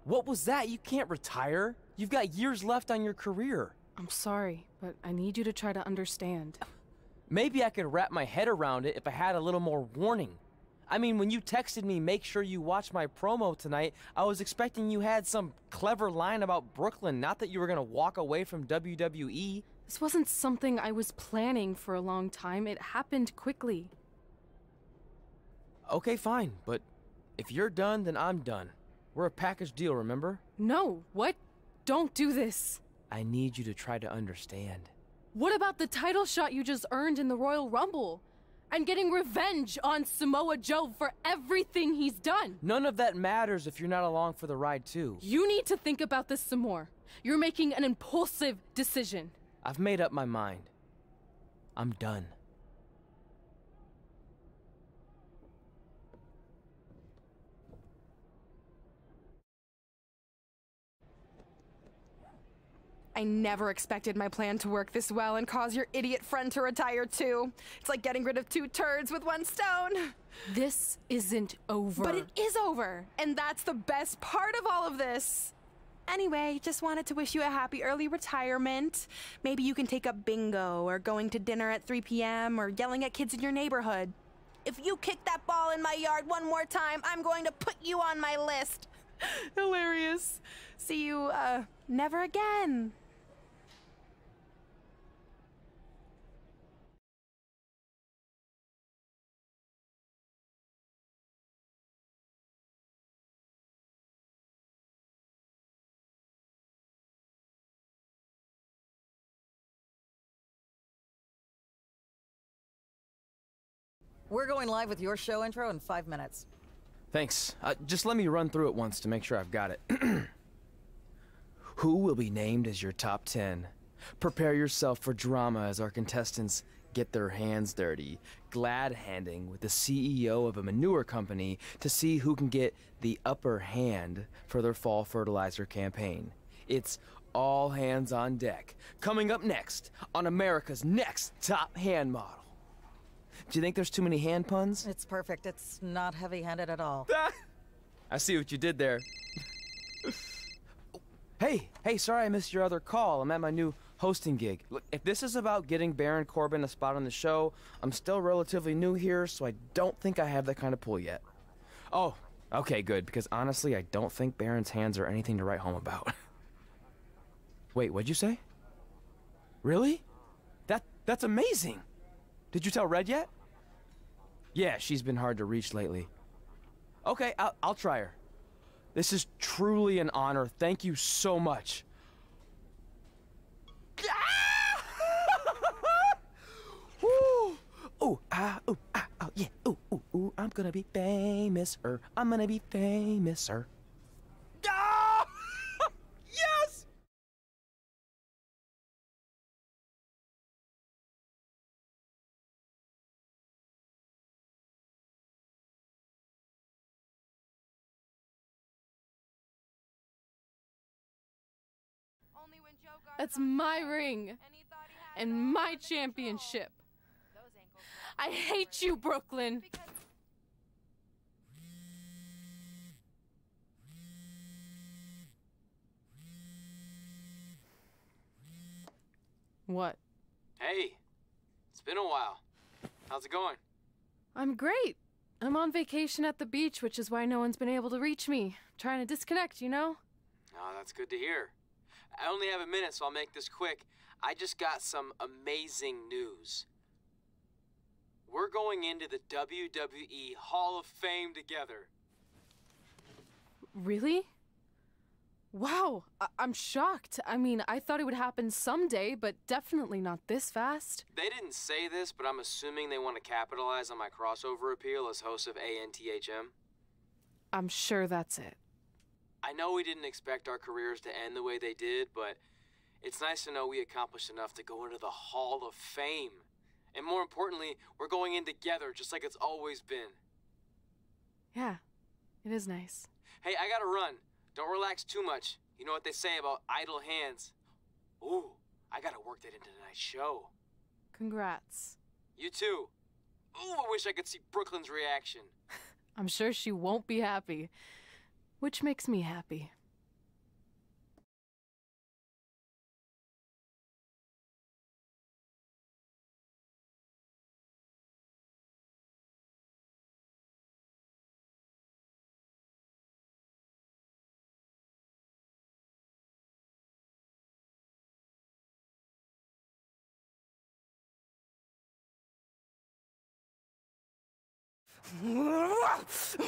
What was that? You can't retire. You've got years left on your career. I'm sorry, but I need you to try to understand. Maybe I could wrap my head around it if I had a little more warning. I mean, when you texted me, make sure you watch my promo tonight, I was expecting you had some clever line about Brooklyn, not that you were gonna walk away from WWE. This wasn't something I was planning for a long time. It happened quickly. Okay, fine, but if you're done, then I'm done. We're a package deal, remember? No, what? Don't do this. I need you to try to understand. What about the title shot you just earned in the Royal Rumble? And getting revenge on Samoa Joe for everything he's done? None of that matters if you're not along for the ride, too. You need to think about this some more. You're making an impulsive decision. I've made up my mind. I'm done. I never expected my plan to work this well and cause your idiot friend to retire too. It's like getting rid of 2 turds with 1 stone. This isn't over. But it is over, and that's the best part of all of this. Anyway, just wanted to wish you a happy early retirement. Maybe you can take up bingo, or going to dinner at 3 p.m., or yelling at kids in your neighborhood. If you kick that ball in my yard one more time, I'm going to put you on my list. Hilarious. See you, never again. We're going live with your show intro in 5 minutes. Thanks. Just let me run through it once to make sure I've got it. Who will be named as your top 10? Prepare yourself for drama as our contestants get their hands dirty, glad-handing with the CEO of a manure company to see who can get the upper hand for their fall fertilizer campaign. It's all hands on deck. Coming up next on America's Next Top Hand Model. Do you think there's too many hand puns? It's perfect. It's not heavy-handed at all. I see what you did there. Hey, sorry I missed your other call. I'm at my new hosting gig. Look, if this is about getting Baron Corbin a spot on the show, I'm still relatively new here, so I don't think I have that kind of pull yet. Oh, okay, good, because honestly, I don't think Baron's hands are anything to write home about. Wait, what'd you say? Really? That's amazing! Did you tell Red yet? Yeah, she's been hard to reach lately. Okay, I'll try her. This is truly an honor. Thank you so much. Ooh, ooh, ah, ooh, ah, oh, yeah, ooh, ooh, ooh. I'm gonna be famous-er. I'm gonna be famous-er. Ah! Yes! That's my ring. And my championship. I hate you, Brooklyn. What? Hey, it's been a while. How's it going? I'm great. I'm on vacation at the beach, which is why no one's been able to reach me. Trying to disconnect, you know? Oh, that's good to hear. I only have a minute, so I'll make this quick. I just got some amazing news. We're going into the WWE Hall of Fame together. Really? Wow, I'm shocked. I mean, I thought it would happen someday, but definitely not this fast. They didn't say this, but I'm assuming they want to capitalize on my crossover appeal as host of ANTHM. I'm sure that's it. I know we didn't expect our careers to end the way they did, but it's nice to know we accomplished enough to go into the Hall of Fame. And more importantly, we're going in together, just like it's always been. Yeah, it is nice. Hey, I gotta run. Don't relax too much. You know what they say about idle hands. Ooh, I gotta work that into tonight's show. Congrats. You too. Ooh, I wish I could see Brooklyn's reaction. I'm sure she won't be happy. Which makes me happy.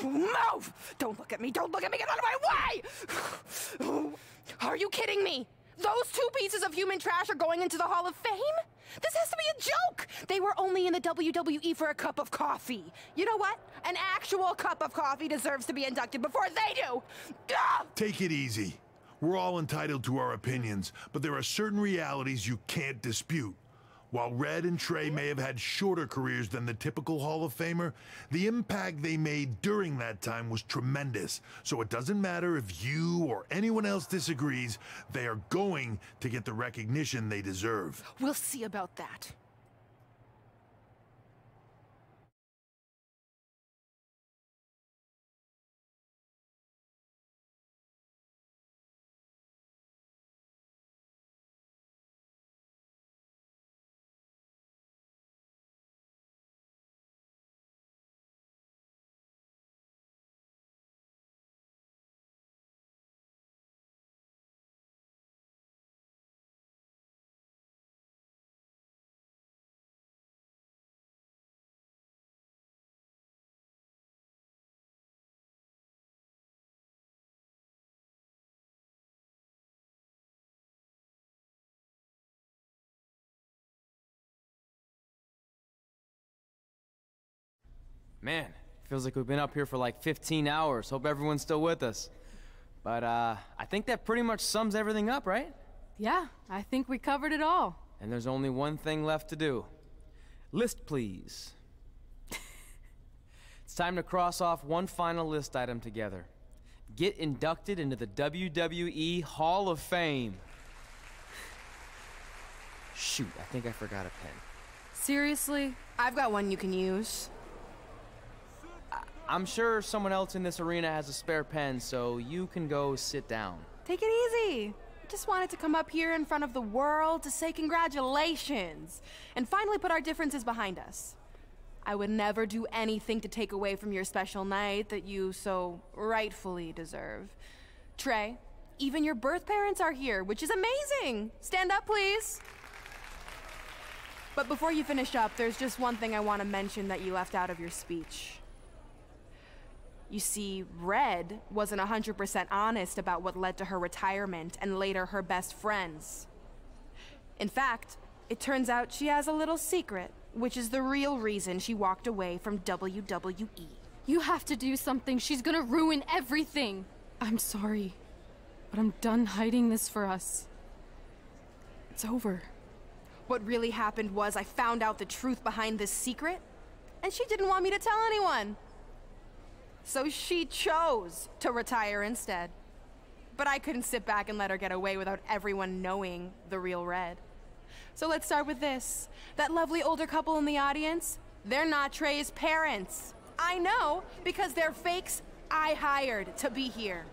Move! Don't look at me! Don't look at me! Get out of my way! Are you kidding me? Those two pieces of human trash are going into the Hall of Fame? This has to be a joke! They were only in the WWE for a cup of coffee. You know what? An actual cup of coffee deserves to be inducted before they do! Take it easy. We're all entitled to our opinions, but there are certain realities you can't dispute. While Red and Trey may have had shorter careers than the typical Hall of Famer, the impact they made during that time was tremendous. So it doesn't matter if you or anyone else disagrees, they are going to get the recognition they deserve. We'll see about that. Man, feels like we've been up here for like 15 hours. Hope everyone's still with us. But, I think that pretty much sums everything up, right? Yeah, I think we covered it all. And there's only one thing left to do. List, please. It's time to cross off one final list item together. Get inducted into the WWE Hall of Fame. Shoot, I think I forgot a pen. Seriously? I've got one you can use. I'm sure someone else in this arena has a spare pen, so you can go sit down. Take it easy. I just wanted to come up here in front of the world to say congratulations and finally put our differences behind us. I would never do anything to take away from your special night that you so rightfully deserve. Trey, even your birth parents are here, which is amazing. Stand up, please. But before you finish up, there's just one thing I want to mention that you left out of your speech. You see, Red wasn't 100% honest about what led to her retirement and later her best friends. In fact, it turns out she has a little secret, which is the real reason she walked away from WWE. You have to do something. She's gonna ruin everything. I'm sorry, but I'm done hiding this for us. It's over. What really happened was I found out the truth behind this secret, and she didn't want me to tell anyone. So she chose to retire instead. But I couldn't sit back and let her get away without everyone knowing the real Red. So let's start with this. That lovely older couple in the audience, they're not Trey's parents. I know, because they're fakes I hired to be here.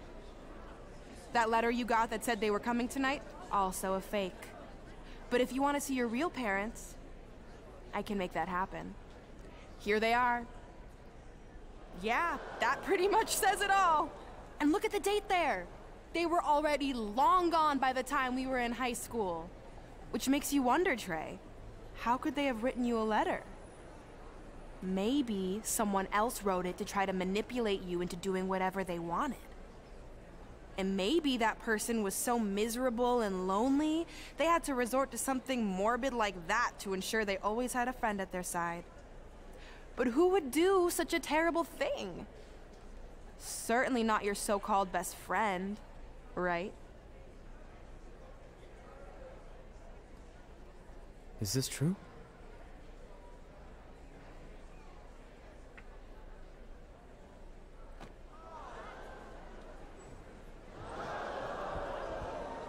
That letter you got that said they were coming tonight, also a fake. But if you want to see your real parents, I can make that happen. Here they are. Yeah, that pretty much says it all. And look at the date there. They were already long gone by the time we were in high school. Which makes you wonder, Trey, how could they have written you a letter? Maybe someone else wrote it to try to manipulate you into doing whatever they wanted. And maybe that person was so miserable and lonely, they had to resort to something morbid like that to ensure they always had a friend at their side. But who would do such a terrible thing? Certainly not your so-called best friend, right? Is this true?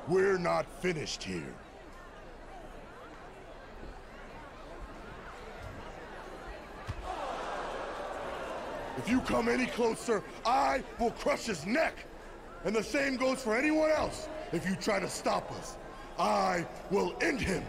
We're not finished here. If you come any closer, I will crush his neck. And the same goes for anyone else. If you try to stop us, I will end him.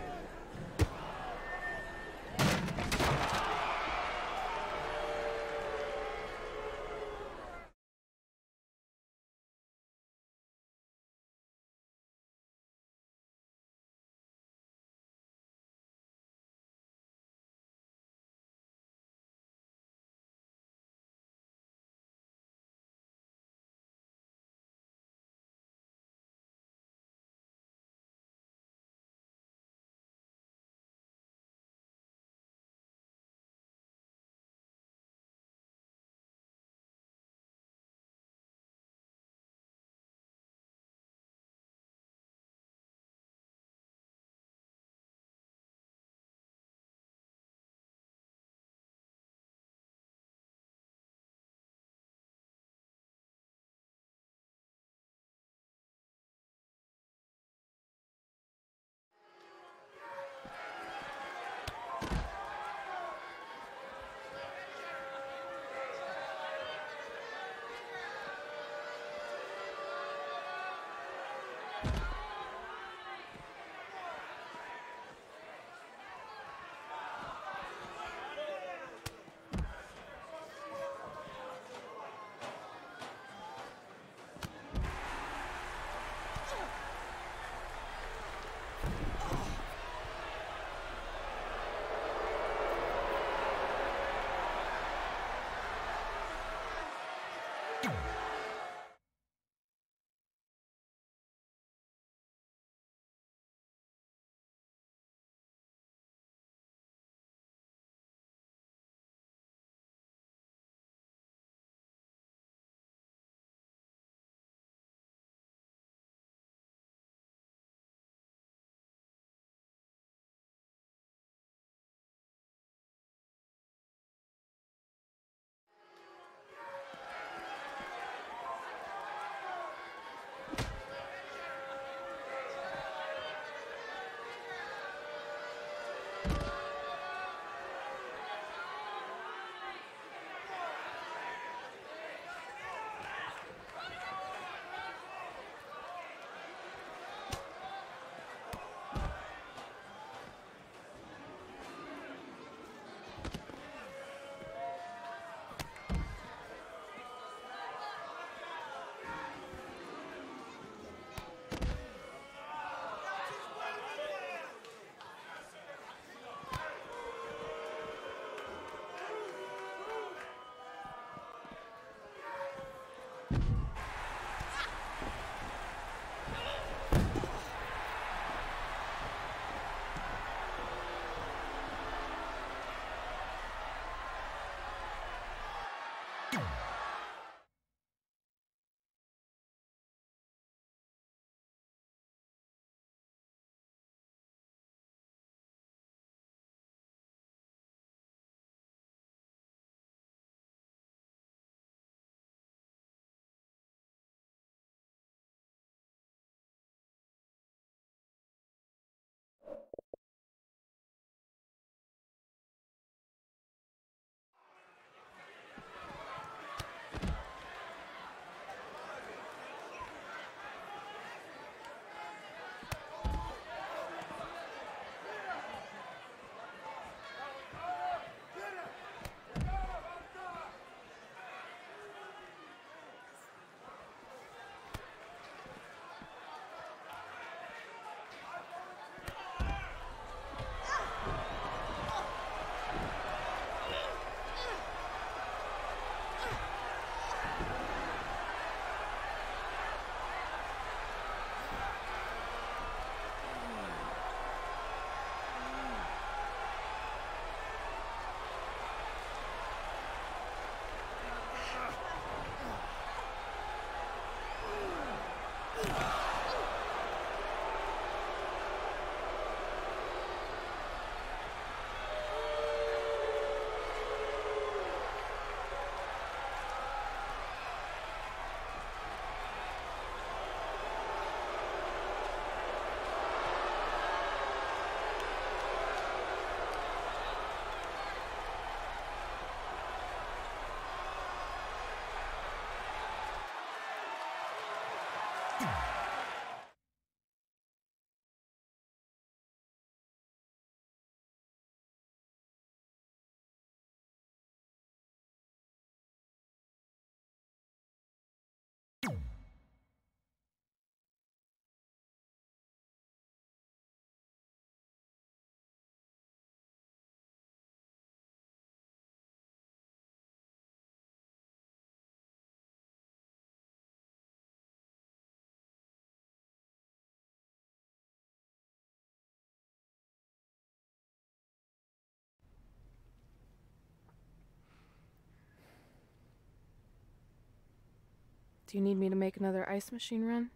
Do you need me to make another ice machine run?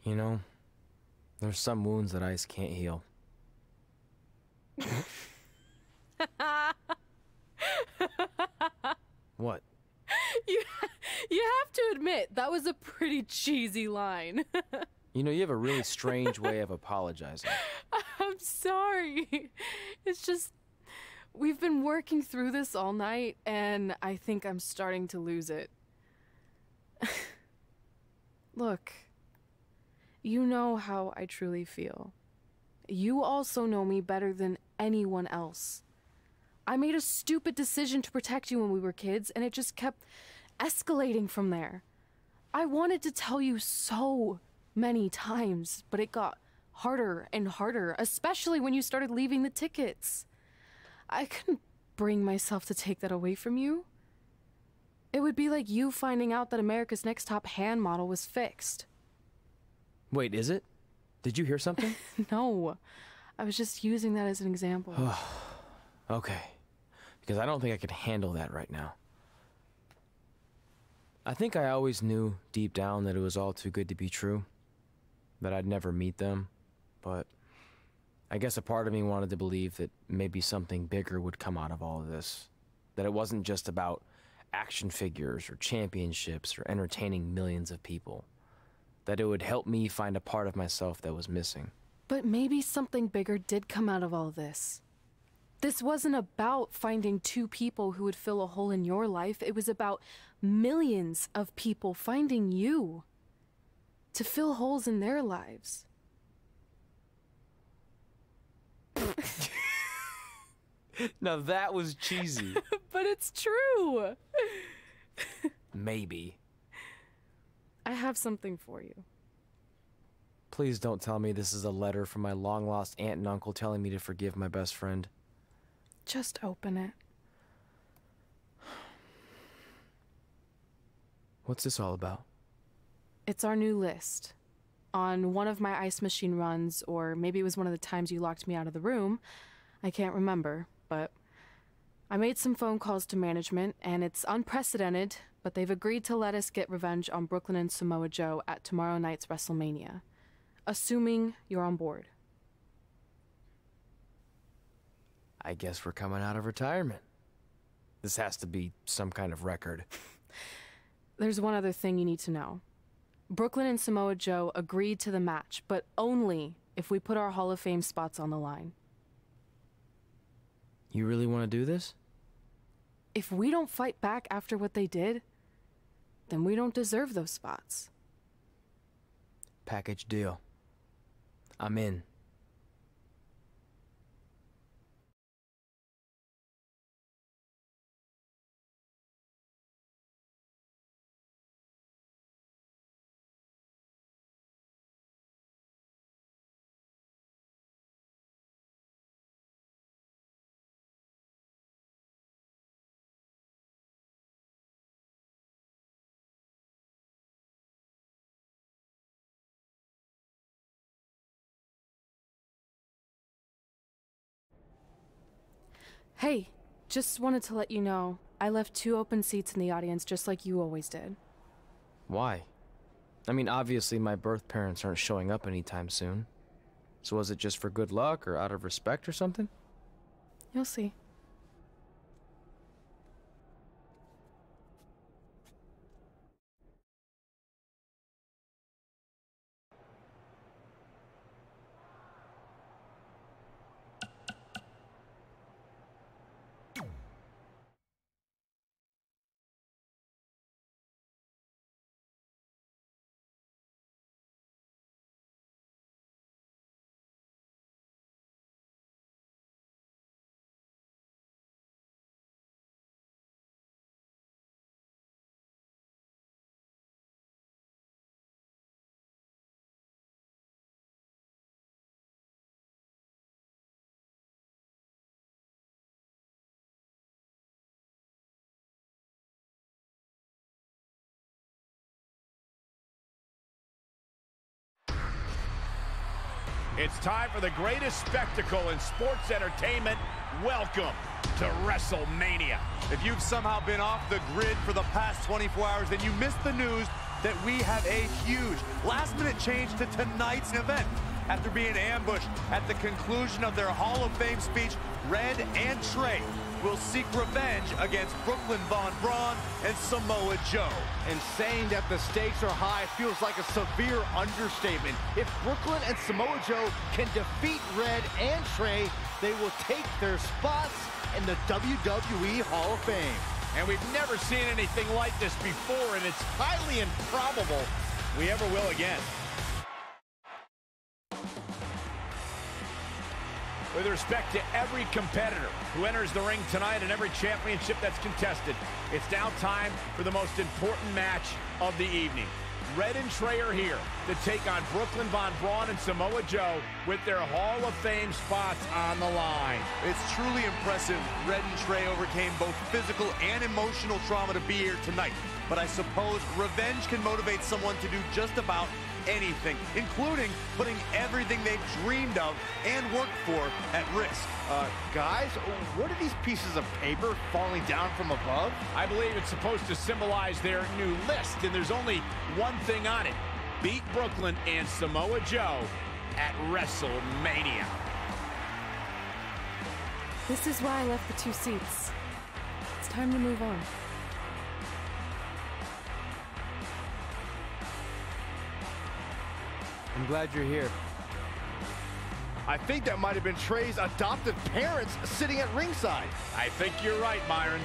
You know, there's some wounds that ice can't heal. What? You have to admit, that was a pretty cheesy line. You know, you have a really strange way of apologizing. I'm sorry. It's just, we've been working through this all night, and I think I'm starting to lose it. Look, you know how I truly feel. You also know me better than anyone else. I made a stupid decision to protect you when we were kids, and it just kept escalating from there. I wanted to tell you so many times, but it got harder and harder, especially when you started leaving the tickets. I couldn't bring myself to take that away from you. It would be like you finding out that America's Next Top hand model was fixed. Wait, is it? Did you hear something? No, I was just using that as an example. Okay, because I don't think I could handle that right now. I think I always knew deep down that it was all too good to be true, that I'd never meet them, but I guess a part of me wanted to believe that maybe something bigger would come out of all of this, that it wasn't just about action figures or championships or entertaining millions of people, that it would help me find a part of myself that was missing. But maybe something bigger did come out of all this. This wasn't about finding two people who would fill a hole in your life. It was about millions of people finding you to fill holes in their lives. Now that was cheesy. But it's true. Maybe. I have something for you. Please don't tell me this is a letter from my long-lost aunt and uncle telling me to forgive my best friend. Just open it. What's this all about? It's our new list. On one of my ice machine runs, or maybe it was one of the times you locked me out of the room, I can't remember, but I made some phone calls to management, and it's unprecedented, but they've agreed to let us get revenge on Brooklyn and Samoa Joe at tomorrow night's WrestleMania. Assuming you're on board. I guess we're coming out of retirement. This has to be some kind of record. There's one other thing you need to know. Brooklyn and Samoa Joe agreed to the match, but only if we put our Hall of Fame spots on the line. You really want to do this? If we don't fight back after what they did, then we don't deserve those spots. Package deal. I'm in. Hey, just wanted to let you know, I left 2 open seats in the audience just like you always did. Why? I mean, obviously my birth parents aren't showing up anytime soon. So was it just for good luck or out of respect or something? You'll see. It's time for the greatest spectacle in sports entertainment. Welcome to WrestleMania. If you've somehow been off the grid for the past 24 hours, then you missed the news that we have a huge last-minute change to tonight's event. After being ambushed at the conclusion of their Hall of Fame speech, Red and Trey will seek revenge against Brooklyn Von Braun and Samoa Joe. And saying that the stakes are high feels like a severe understatement. If Brooklyn and Samoa Joe can defeat Red and Trey, they will take their spots in the WWE Hall of Fame. And we've never seen anything like this before, and it's highly improbable we ever will again. With respect to every competitor who enters the ring tonight and every championship that's contested, it's now time for the most important match of the evening. Red and Trey are here to take on Brooklyn Von Braun and Samoa Joe with their Hall of Fame spots on the line. It's truly impressive Red and Trey overcame both physical and emotional trauma to be here tonight. But I suppose revenge can motivate someone to do just about anything, including putting everything they've dreamed of and worked for at risk. Guys, what are these pieces of paper falling down from above? I believe it's supposed to symbolize their new list, and there's only one thing on it. Beat Brooklyn and Samoa Joe at WrestleMania. This is why I left the 2 seats. It's time to move on. I'm glad you're here. I think that might have been Trey's adoptive parents sitting at ringside. I think you're right, Myron.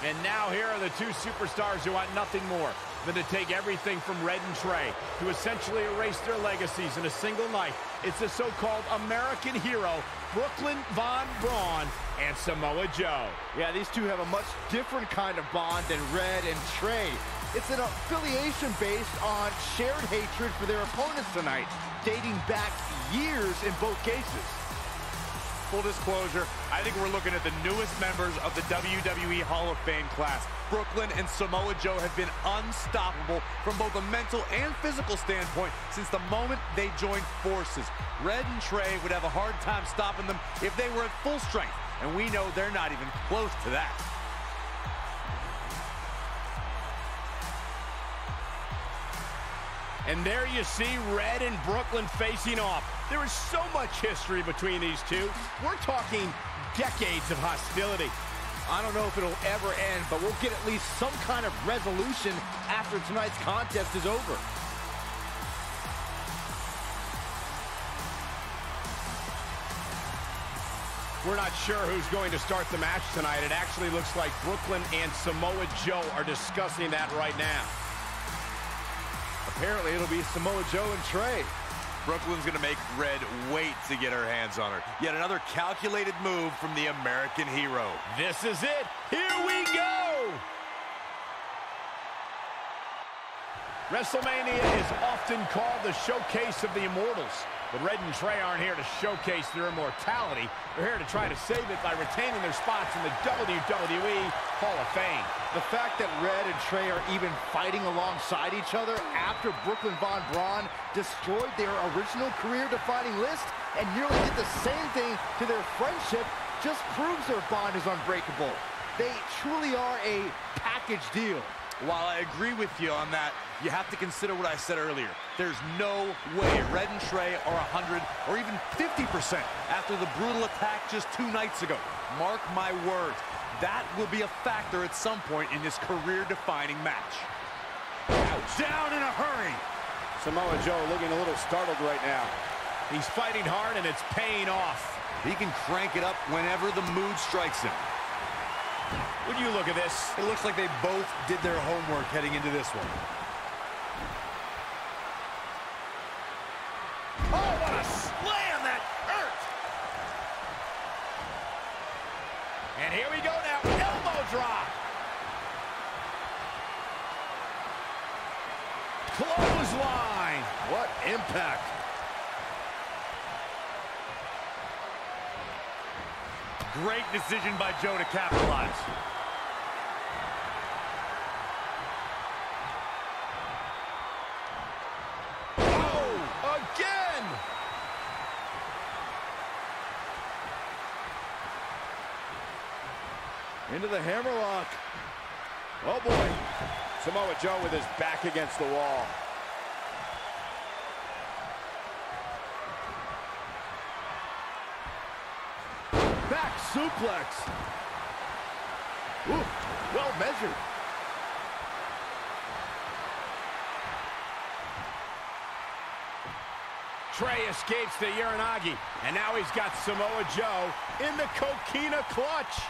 And now here are the two superstars who want nothing more than to take everything from Red and Trey to essentially erase their legacies in a single night. It's the so-called American hero, Brooklyn Von Braun and Samoa Joe. Yeah, these two have a much different kind of bond than Red and Trey. It's an affiliation based on shared hatred for their opponents tonight, dating back years in both cases. Full disclosure, I think we're looking at the newest members of the WWE Hall of Fame class. Brooklyn and Samoa Joe have been unstoppable from both a mental and physical standpoint since the moment they joined forces. Red and Trey would have a hard time stopping them if they were at full strength, and we know they're not even close to that. And there you see Red and Brooklyn facing off. There is so much history between these two. We're talking decades of hostility. I don't know if it'll ever end, but we'll get at least some kind of resolution after tonight's contest is over. We're not sure who's going to start the match tonight. It actually looks like Brooklyn and Samoa Joe are discussing that right now. Apparently, it'll be Samoa Joe and Trey. Brooklyn's going to make Red wait to get her hands on her. Yet another calculated move from the American hero. This is it. Here we go. WrestleMania is often called the showcase of the immortals. But Red and Trey aren't here to showcase their immortality. They're here to try to save it by retaining their spots in the WWE Hall of Fame. The fact that Red and Trey are even fighting alongside each other after Brooklyn Von Braun destroyed their original career-defining list and nearly did the same thing to their friendship just proves their bond is unbreakable. They truly are a package deal. While I agree with you on that, you have to consider what I said earlier. There's no way Red and Trey are 100 or even 50% after the brutal attack just 2 nights ago. Mark my words, that will be a factor at some point in this career-defining match. Ouch. Down in a hurry. Samoa Joe looking a little startled right now. He's fighting hard and it's paying off. He can crank it up whenever the mood strikes him. Would you look at this? It looks like they both did their homework heading into this one. Oh, what a slam! That hurt! And here we go now. Elbow drop. Clothesline. What impact. Great decision by Joe to capitalize. Oh, again! Into the hammerlock. Oh, boy. Samoa Joe with his back against the wall. Back suplex. Ooh, well measured. Trey escapes the Uranagi, and now he's got Samoa Joe in the coquina clutch.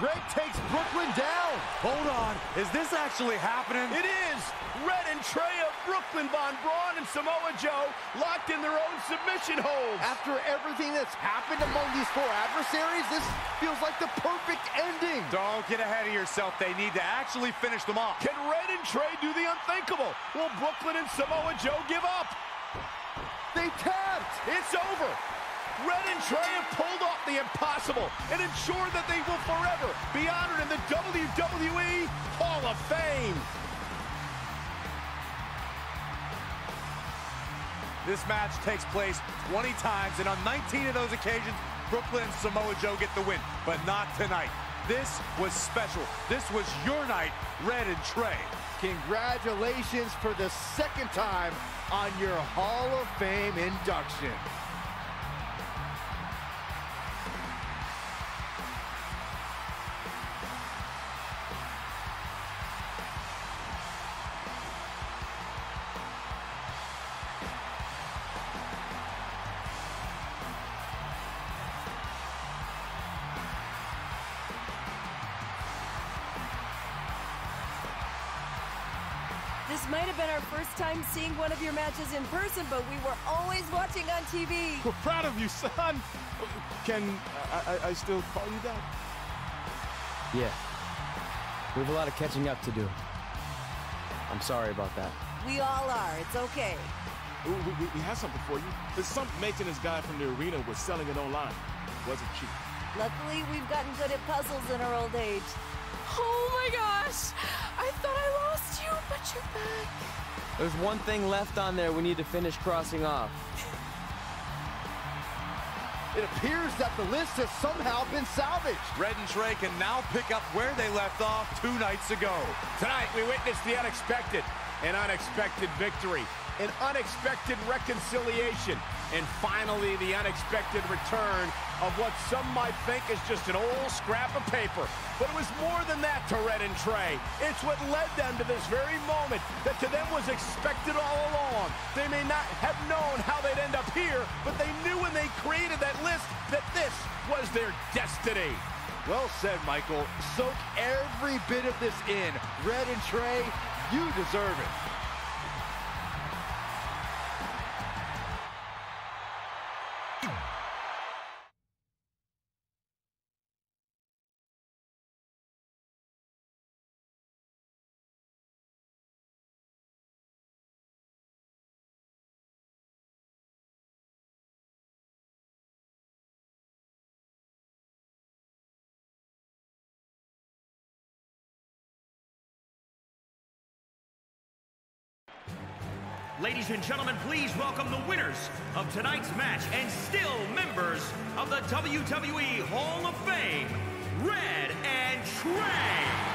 Red takes Brooklyn down. Hold on, is this actually happening? It is! Red and Trey of Brooklyn Von Braun and Samoa Joe locked in their own submission holds. After everything that's happened among these 4 adversaries, this feels like the perfect ending. Don't get ahead of yourself. They need to actually finish them off. Can Red and Trey do the unthinkable? Will Brooklyn and Samoa Joe give up? They tapped. It's over. Red and Trey have pulled off the impossible and ensured that they will forever be honored in the WWE Hall of Fame. This match takes place 20 times, and on 19 of those occasions, Brooklyn and Samoa Joe get the win, but not tonight. This was special. This was your night, Red and Trey. Congratulations for the 2nd time on your Hall of Fame induction. This might have been our first time seeing one of your matches in person, but we were always watching on TV. We're proud of you, son. Can I still call you that? Yeah. We have a lot of catching up to do. I'm sorry about that. We all are. It's okay. We have something for you. There's some maintenance guy from the arena was selling it online. It wasn't cheap. Luckily, we've gotten good at puzzles in our old age. Oh my gosh! I thought I lost you, but you're back. There's one thing left on there we need to finish crossing off. It appears that the list has somehow been salvaged. Red and Trey can now pick up where they left off 2 nights ago. Tonight, we witnessed the unexpected, an unexpected victory, an unexpected reconciliation, and finally the unexpected return of what some might think is just an old scrap of paper. But it was more than that to Red and Trey. It's what led them to this very moment that to them was expected all along. They may not have known how they'd end up here, but they knew when they created that list that this was their destiny. Well said, Michael. Soak every bit of this in. Red and Trey, you deserve it. Ladies and gentlemen, please welcome the winners of tonight's match and still members of the WWE Hall of Fame, Red and Trey.